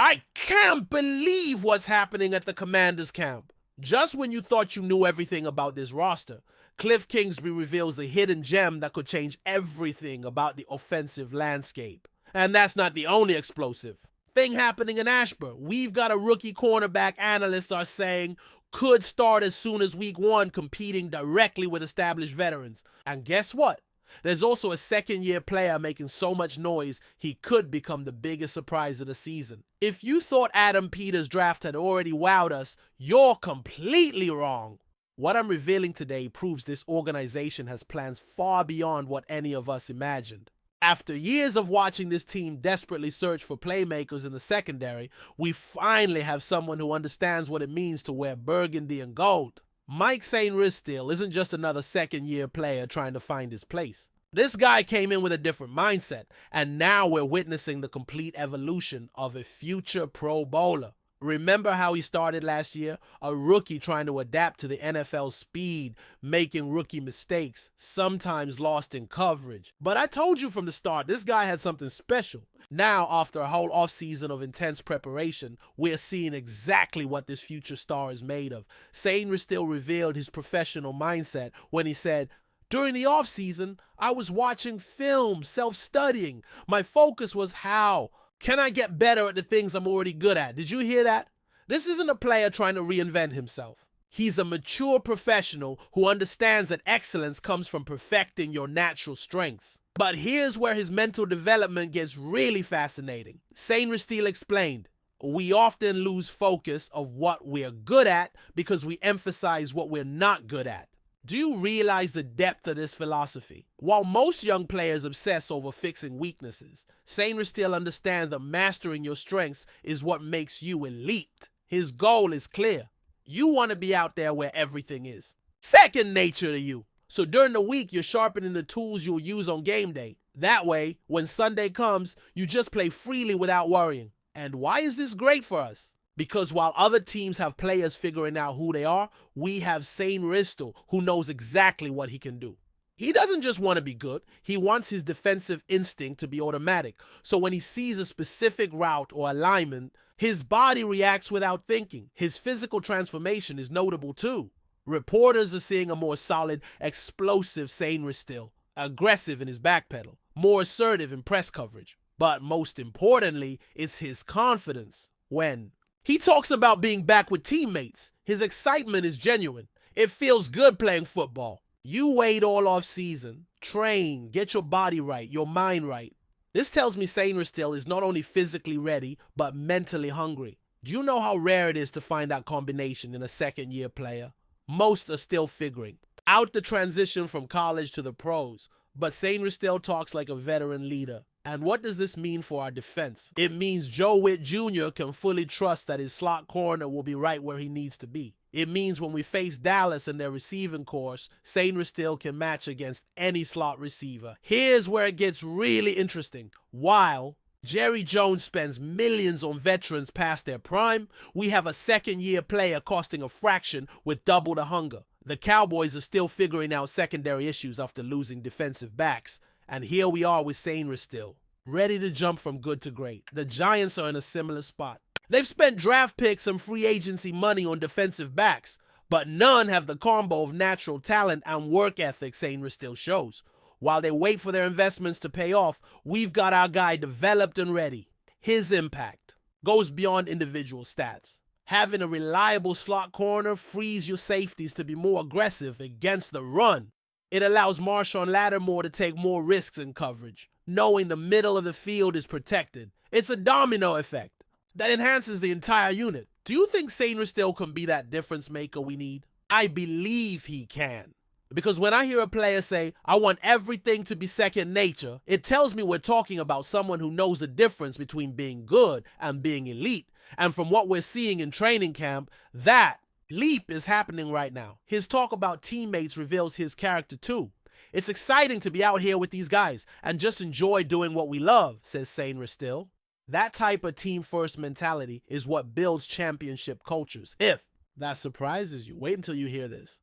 I can't believe what's happening at the Commanders camp. Just when you thought you knew everything about this roster, Cliff Kingsbury reveals a hidden gem that could change everything about the offensive landscape. And that's not the only explosive thing happening in Ashburn. We've got a rookie cornerback analysts are saying could start as soon as week 1, competing directly with established veterans. And guess what? There's also a second-year player making so much noise he could become the biggest surprise of the season. If you thought Adam Peters' draft had already wowed us, you're completely wrong. What I'm revealing today proves this organization has plans far beyond what any of us imagined. After years of watching this team desperately search for playmakers in the secondary, we finally have someone who understands what it means to wear burgundy and gold. Mike St. Ristil isn't just another second-year player trying to find his place. This guy came in with a different mindset, and now we're witnessing the complete evolution of a future Pro Bowler. Remember how he started last year? A rookie trying to adapt to the NFL's speed, making rookie mistakes, sometimes lost in coverage. But I told you from the start, this guy had something special. Now, after a whole offseason of intense preparation, we're seeing exactly what this future star is made of. St. Ristil revealed his professional mindset when he said, "During the offseason, I was watching film, self-studying. My focus was how can I get better at the things I'm already good at?" Did you hear that? This isn't a player trying to reinvent himself. He's a mature professional who understands that excellence comes from perfecting your natural strengths. But here's where his mental development gets really fascinating. St. Ristil explained, "We often lose focus of what we're good at because we emphasize what we're not good at." Do you realize the depth of this philosophy? While most young players obsess over fixing weaknesses, St. Ristil understands that mastering your strengths is what makes you elite. His goal is clear. You want to be out there where everything is second nature to you. So during the week, you're sharpening the tools you'll use on game day. That way, when Sunday comes, you just play freely without worrying. And why is this great for us? Because while other teams have players figuring out who they are, we have St. Ristil who knows exactly what he can do. He doesn't just want to be good, he wants his defensive instinct to be automatic. So when he sees a specific route or alignment, his body reacts without thinking. His physical transformation is notable too. Reporters are seeing a more solid, explosive St. Ristil, aggressive in his backpedal, more assertive in press coverage. But most importantly, it's his confidence. When he talks about being back with teammates, his excitement is genuine. It feels good playing football. You wait all off season, train, get your body right, your mind right. This tells me St. Ristil is not only physically ready, but mentally hungry. Do you know how rare it is to find that combination in a second-year player? Most are still figuring out the transition from college to the pros, but St. Ristil talks like a veteran leader. And what does this mean for our defense? It means Joe Witt Jr. can fully trust that his slot corner will be right where he needs to be. It means when we face Dallas in their receiving course, St. Ristil can match against any slot receiver. Here's where it gets really interesting. While Jerry Jones spends millions on veterans past their prime, we have a second-year player costing a fraction with double the hunger. The Cowboys are still figuring out secondary issues after losing defensive backs. And here we are with St. Ristil, ready to jump from good to great. The Giants are in a similar spot. They've spent draft picks and free agency money on defensive backs, but none have the combo of natural talent and work ethic St. Ristil shows. While they wait for their investments to pay off, we've got our guy developed and ready. His impact goes beyond individual stats. Having a reliable slot corner frees your safeties to be more aggressive against the run. It allows Marshawn Lattimore to take more risks in coverage, knowing the middle of the field is protected. It's a domino effect that enhances the entire unit. Do you think St. Ristil can be that difference maker we need? I believe he can. Because when I hear a player say, "I want everything to be second nature," it tells me we're talking about someone who knows the difference between being good and being elite. And from what we're seeing in training camp, that leap is happening right now. His talk about teammates reveals his character too. "It's exciting to be out here with these guys and just enjoy doing what we love," says St. Ristil. That type of team-first mentality is what builds championship cultures. If that surprises you, wait until you hear this.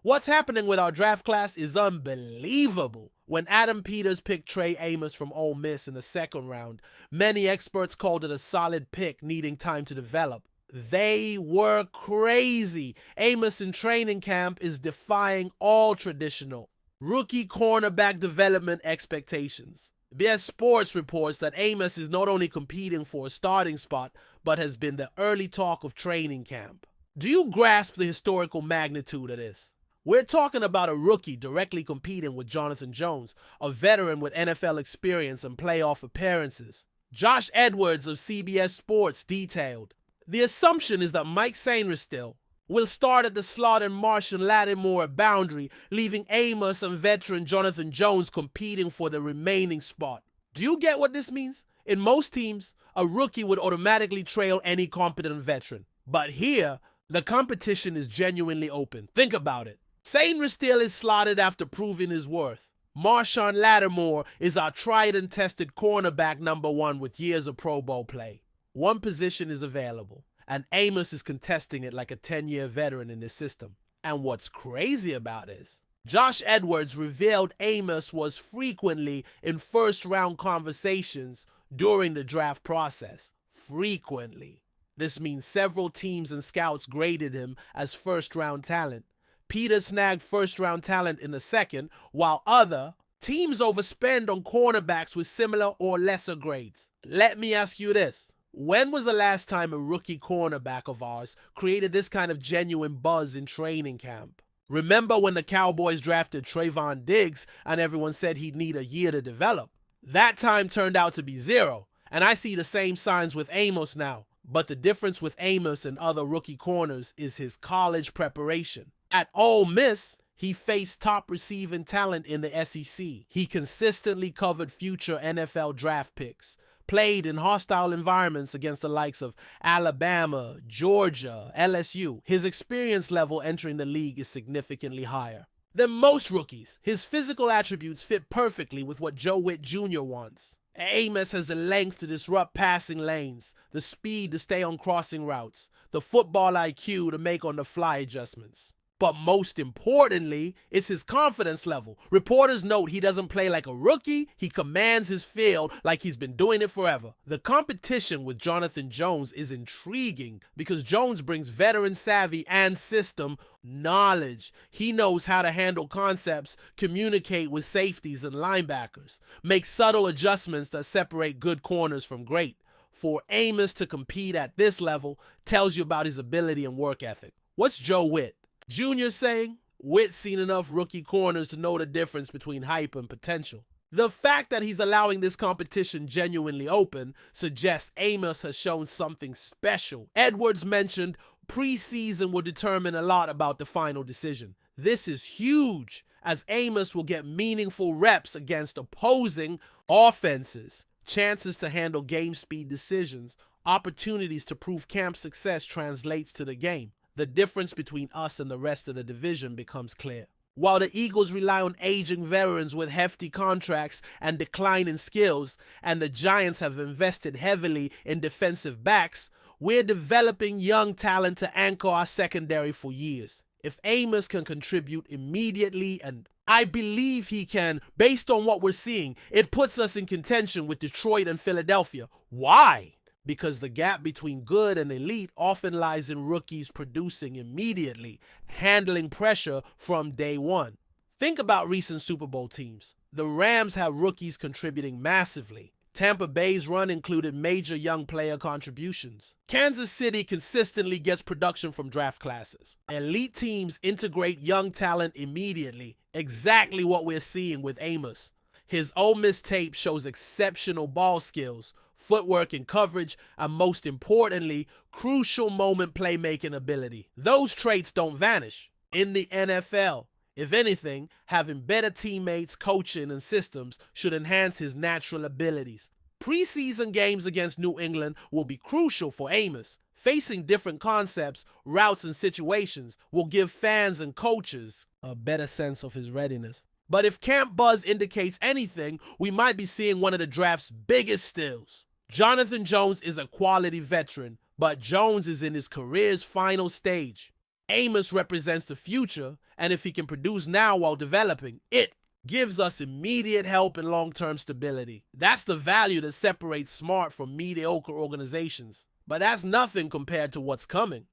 What's happening with our draft class is unbelievable. When Adam Peters picked Trey Amos from Ole Miss in the second round, many experts called it a solid pick needing time to develop. They were crazy. Amos in training camp is defying all traditional rookie cornerback development expectations. BS Sports reports that Amos is not only competing for a starting spot, but has been the early talk of training camp. Do you grasp the historical magnitude of this? We're talking about a rookie directly competing with Jonathan Jones, a veteran with NFL experience and playoff appearances. Josh Edwards of CBS Sports detailed, the assumption is that Mike Sainristil will start at the slot and Marshon Lattimore at boundary, leaving Amos and veteran Jonathan Jones competing for the remaining spot. Do you get what this means? In most teams, a rookie would automatically trail any competent veteran. But here, the competition is genuinely open. Think about it. Sainristil is slotted after proving his worth. Marshon Lattimore is our tried and tested cornerback number 1 with years of Pro Bowl play. One position is available, and Amos is contesting it like a 10-year veteran in this system. And what's crazy about this, Josh Edwards revealed Amos was frequently in first-round conversations during the draft process. Frequently. This means several teams and scouts graded him as first-round talent. Peter snagged first-round talent in the second, while other teams overspend on cornerbacks with similar or lesser grades. Let me ask you this. When was the last time a rookie cornerback of ours created this kind of genuine buzz in training camp? Remember when the Cowboys drafted Trayvon Diggs and everyone said he'd need a year to develop? That time turned out to be 0, and I see the same signs with Amos now. But the difference with Amos and other rookie corners is his college preparation. At Ole Miss, he faced top receiving talent in the SEC. He consistently covered future NFL draft picks, played in hostile environments against the likes of Alabama, Georgia, LSU. His experience level entering the league is significantly higher than most rookies. His physical attributes fit perfectly with what Joe Witt Jr. wants. Amos has the length to disrupt passing lanes, the speed to stay on crossing routes, the football IQ to make on-the-fly adjustments. But most importantly, it's his confidence level. Reporters note he doesn't play like a rookie, he commands his field like he's been doing it forever. The competition with Jonathan Jones is intriguing because Jones brings veteran savvy and system knowledge. He knows how to handle concepts, communicate with safeties and linebackers, make subtle adjustments that separate good corners from great. For Amos to compete at this level tells you about his ability and work ethic. What's Joe Witt Jr. saying? Witt's seen enough rookie corners to know the difference between hype and potential. The fact that he's allowing this competition genuinely open suggests Amos has shown something special. Edwards mentioned preseason will determine a lot about the final decision. This is huge, as Amos will get meaningful reps against opposing offenses, chances to handle game speed decisions, opportunities to prove camp success translates to the game. The difference between us and the rest of the division becomes clear. While the Eagles rely on aging veterans with hefty contracts and declining skills, and the Giants have invested heavily in defensive backs, we're developing young talent to anchor our secondary for years. If Amos can contribute immediately, and I believe he can, based on what we're seeing, it puts us in contention with Detroit and Philadelphia. Why? Because the gap between good and elite often lies in rookies producing immediately, handling pressure from day one. Think about recent Super Bowl teams. The Rams have rookies contributing massively. Tampa Bay's run included major young player contributions. Kansas City consistently gets production from draft classes. Elite teams integrate young talent immediately, exactly what we're seeing with Amos. His Ole Miss tape shows exceptional ball skills, footwork and coverage, and most importantly, crucial moment playmaking ability. Those traits don't vanish in the NFL. If anything, having better teammates, coaching, and systems should enhance his natural abilities. Preseason games against New England will be crucial for Amos. Facing different concepts, routes, and situations will give fans and coaches a better sense of his readiness. But if camp buzz indicates anything, we might be seeing one of the draft's biggest steals. Jonathan Jones is a quality veteran, but Jones is in his career's final stage. Amos represents the future, and if he can produce now while developing, it gives us immediate help and long-term stability. That's the value that separates smart from mediocre organizations. But that's nothing compared to what's coming.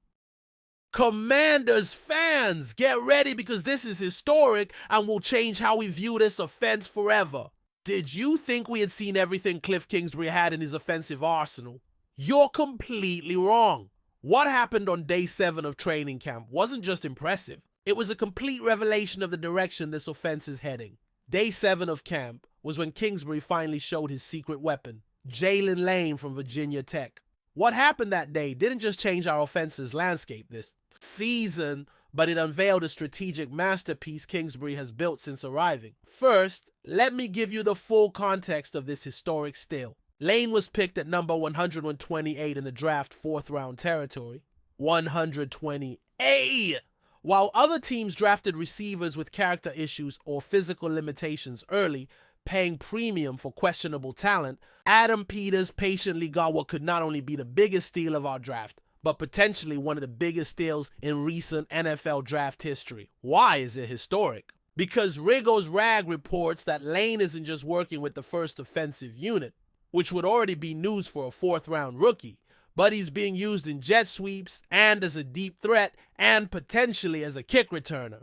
Commanders fans, get ready because this is historic and will change how we view this offense forever. Did you think we had seen everything Cliff Kingsbury had in his offensive arsenal? You're completely wrong. What happened on day 7 of training camp wasn't just impressive. It was a complete revelation of the direction this offense is heading. Day 7 of camp was when Kingsbury finally showed his secret weapon, Jaylen Lane from Virginia Tech. What happened that day didn't just change our offense's landscape this season, but it unveiled a strategic masterpiece Kingsbury has built since arriving. First, let me give you the full context of this historic steal. Lane was picked at number 128 in the draft 4th round territory. 128! While other teams drafted receivers with character issues or physical limitations early, paying premium for questionable talent, Adam Peters patiently got what could not only be the biggest steal of our draft, but potentially one of the biggest steals in recent NFL draft history. Why is it historic? Because Rigo's Rag reports that Lane isn't just working with the first offensive unit, which would already be news for a 4th round rookie, but he's being used in jet sweeps and as a deep threat and potentially as a kick returner.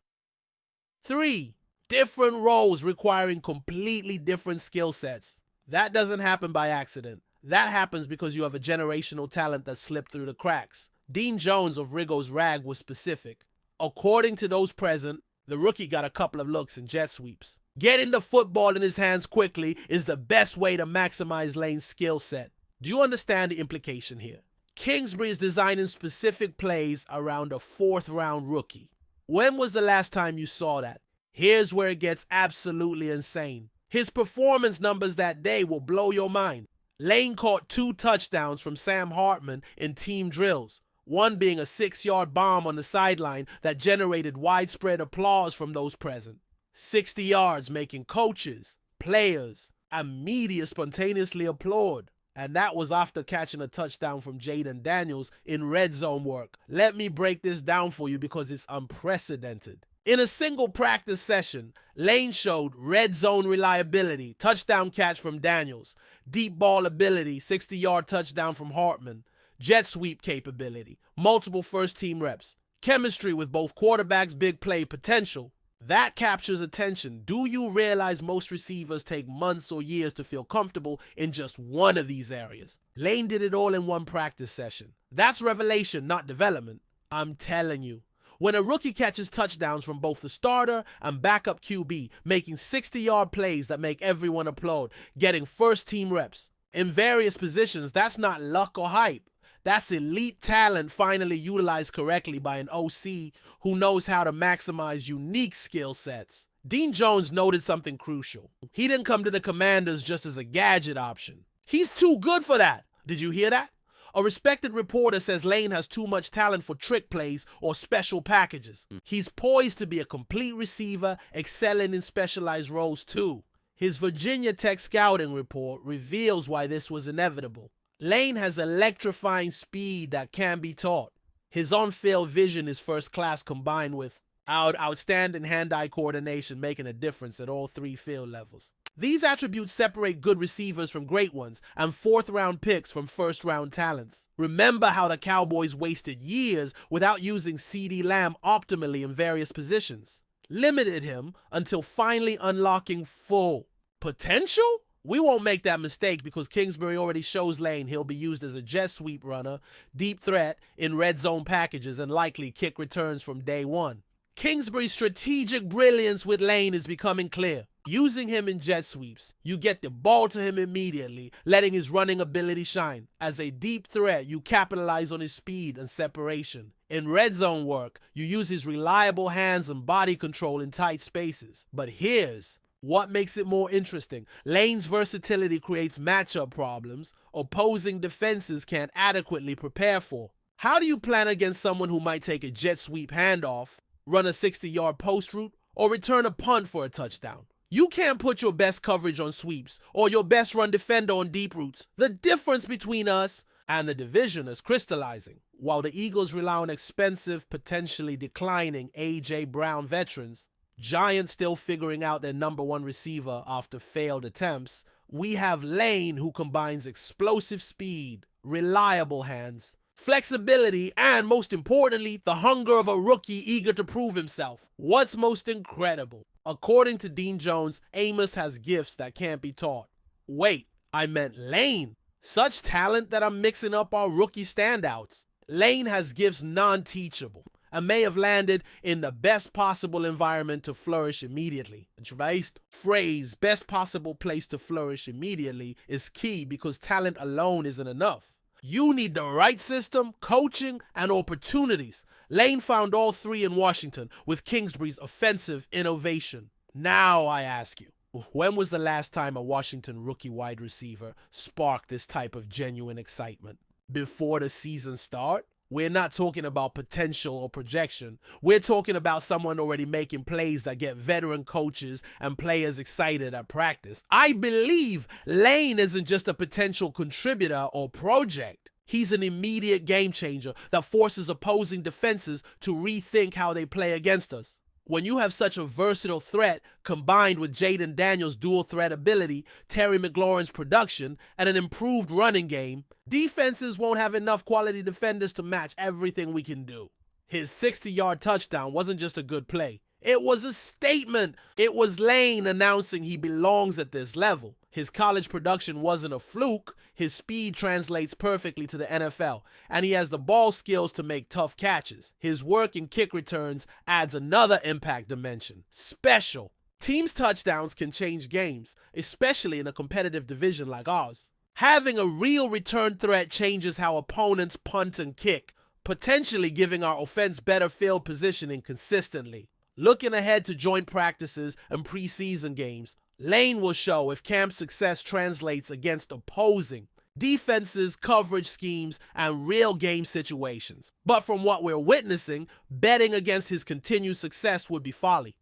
3. Different roles requiring completely different skill sets. That doesn't happen by accident. That happens because you have a generational talent that slipped through the cracks. Dean Jones of Rigo's Rag was specific. According to those present, the rookie got a couple of looks in jet sweeps. Getting the football in his hands quickly is the best way to maximize Lane's skill set. Do you understand the implication here? Kingsbury is designing specific plays around a 4th round rookie. When was the last time you saw that? Here's where it gets absolutely insane. His performance numbers that day will blow your mind. Lane caught 2 touchdowns from Sam Hartman in team drills, one being a 6-yard bomb on the sideline that generated widespread applause from those present. 60 yards making coaches, players, and media spontaneously applaud. And that was after catching a touchdown from Jaden Daniels in red zone work. Let me break this down for you because it's unprecedented. In a single practice session, Lane showed red zone reliability, touchdown catch from Daniels, deep ball ability, 60-yard touchdown from Hartman, jet sweep capability, multiple first-team reps, chemistry with both quarterbacks' big play potential. That captures attention. Do you realize most receivers take months or years to feel comfortable in just one of these areas? Lane did it all in one practice session. That's revelation, not development. I'm telling you. When a rookie catches touchdowns from both the starter and backup QB, making 60-yard plays that make everyone applaud, getting first-team reps in various positions, that's not luck or hype. That's elite talent finally utilized correctly by an OC who knows how to maximize unique skill sets. Dean Jones noted something crucial. He didn't come to the Commanders just as a gadget option. He's too good for that. Did you hear that? A respected reporter says Lane has too much talent for trick plays or special packages. He's poised to be a complete receiver, excelling in specialized roles too. His Virginia Tech scouting report reveals why this was inevitable. Lane has electrifying speed that can be taught. His on-field vision is first class combined with outstanding hand-eye coordination, making a difference at all 3 field levels. These attributes separate good receivers from great ones and 4th-round picks from first-round talents. Remember how the Cowboys wasted years without using CeeDee Lamb optimally in various positions. Limited him until finally unlocking full potential? We won't make that mistake because Kingsbury already shows Lane he'll be used as a jet sweep runner, deep threat in red zone packages, and likely kick returns from day one. Kingsbury's strategic brilliance with Lane is becoming clear. Using him in jet sweeps, you get the ball to him immediately, letting his running ability shine. As a deep threat, you capitalize on his speed and separation. In red zone work, you use his reliable hands and body control in tight spaces. But here's what makes it more interesting. Lane's versatility creates matchup problems opposing defenses can't adequately prepare for. How do you plan against someone who might take a jet sweep handoff, run a 60-yard post route, or return a punt for a touchdown? You can't put your best coverage on sweeps or your best run defender on deep routes. The difference between us and the division is crystallizing. While the Eagles rely on expensive, potentially declining A.J. Brown veterans, Giants still figuring out their number one receiver after failed attempts, we have Lane, who combines explosive speed, reliable hands, flexibility, and most importantly, the hunger of a rookie eager to prove himself. What's most incredible? According to Dean Jones, Amos has gifts that can't be taught. Wait, I meant Lane. Such talent that I'm mixing up our rookie standouts. Lane has gifts non-teachable and may have landed in the best possible environment to flourish immediately. The phrase best possible place to flourish immediately is key because talent alone isn't enough. You need the right system, coaching, and opportunities. Lane found all three in Washington with Kingsbury's offensive innovation. Now I ask you, when was the last time a Washington rookie wide receiver sparked this type of genuine excitement? Before the season start? We're not talking about potential or projection. We're talking about someone already making plays that get veteran coaches and players excited at practice. I believe Lane isn't just a potential contributor or project. He's an immediate game changer that forces opposing defenses to rethink how they play against us. When you have such a versatile threat combined with Jaden Daniels' dual threat ability, Terry McLaurin's production, and an improved running game, defenses won't have enough quality defenders to match everything we can do. His 60-yard touchdown wasn't just a good play. It was a statement. It was Lane announcing he belongs at this level. His college production wasn't a fluke. His speed translates perfectly to the NFL, and he has the ball skills to make tough catches. His work in kick returns adds another impact dimension. Special. Teams' touchdowns can change games, especially in a competitive division like ours. Having a real return threat changes how opponents punt and kick, potentially giving our offense better field positioning consistently. Looking ahead to joint practices and preseason games, Lane will show if camp success translates against opposing defenses, coverage schemes, and real game situations. But from what we're witnessing, betting against his continued success would be folly.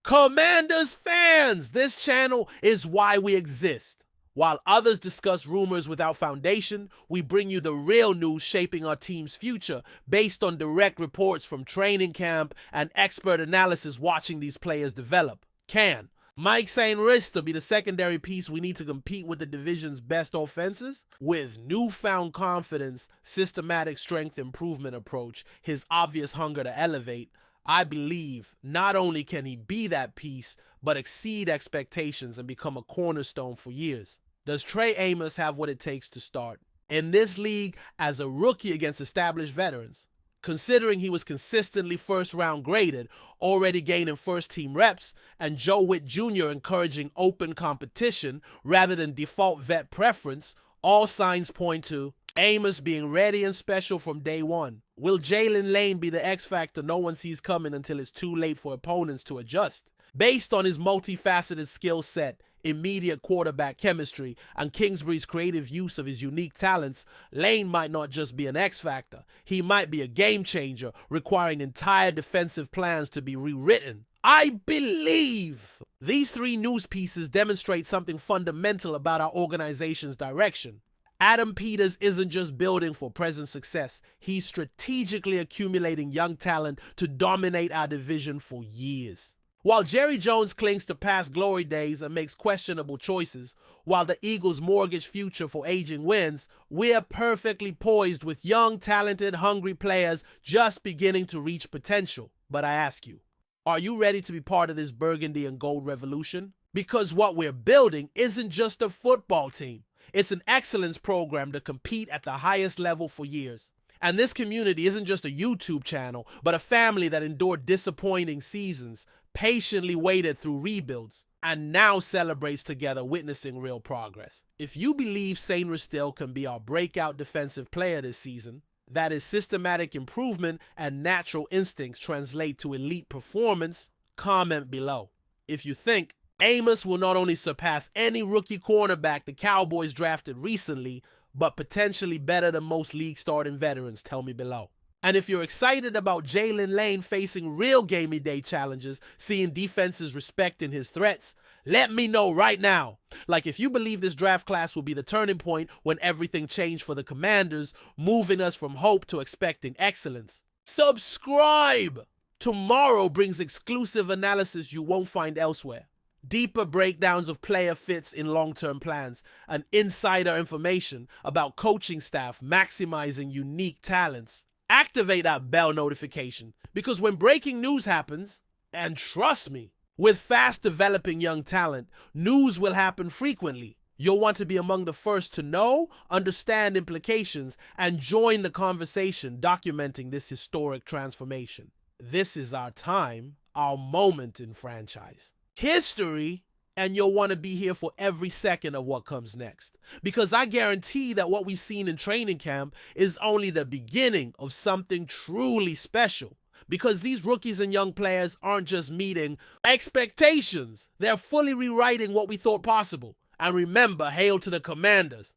Commanders fans, this channel is why we exist. While others discuss rumors without foundation, we bring you the real news shaping our team's future based on direct reports from training camp and expert analysis watching these players develop. Can Mike St. Rista be the secondary piece we need to compete with the division's best offenses? With newfound confidence, systematic strength improvement approach, his obvious hunger to elevate, I believe not only can he be that piece, but exceed expectations and become a cornerstone for years. Does Trey Amos have what it takes to start in this league as a rookie against established veterans? Considering he was consistently first-round graded, already gaining first-team reps, and Joe Witt Jr. encouraging open competition rather than default vet preference, all signs point to Amos being ready and special from day one. Will Jaylen Lane be the X factor no one sees coming until it's too late for opponents to adjust? Based on his multifaceted skill set, immediate quarterback chemistry, and Kingsbury's creative use of his unique talents, Lane might not just be an X factor. He might be a game changer, requiring entire defensive plans to be rewritten. I believe these three news pieces demonstrate something fundamental about our organization's direction. Adam Peters isn't just building for present success. He's strategically accumulating young talent to dominate our division for years. While Jerry Jones clings to past glory days and makes questionable choices, while the Eagles mortgage future for aging wins, we're perfectly poised with young, talented, hungry players just beginning to reach potential. But I ask you, are you ready to be part of this Burgundy and Gold revolution? Because what we're building isn't just a football team. It's an excellence program to compete at the highest level for years. And this community isn't just a YouTube channel, but a family that endured disappointing seasons, patiently waited through rebuilds, and now celebrates together witnessing real progress. If you believe St. Ristil can be our breakout defensive player this season, that his systematic improvement and natural instincts translate to elite performance, comment below. If you think Amos will not only surpass any rookie cornerback the Cowboys drafted recently, but potentially better than most league starting veterans, tell me below. And if you're excited about Jaylen Lane facing real gamey day challenges, seeing defenses respecting his threats, Let me know right now. Like, if you believe this draft class will be the turning point when everything changed for the Commanders, moving us from hope to expecting excellence. Subscribe! Tomorrow brings exclusive analysis you won't find elsewhere. Deeper breakdowns of player fits in long-term plans, and insider information about coaching staff maximizing unique talents. Activate that bell notification, because when breaking news happens, and trust me, with fast developing young talent, news will happen frequently. You'll want to be among the first to know, understand implications, and join the conversation documenting this historic transformation. This is our time, our moment in franchise history, and you'll want to be here for every second of what comes next. Because I guarantee that what we've seen in training camp is only the beginning of something truly special. Because these rookies and young players aren't just meeting expectations, they're fully rewriting what we thought possible. And remember, hail to the Commanders.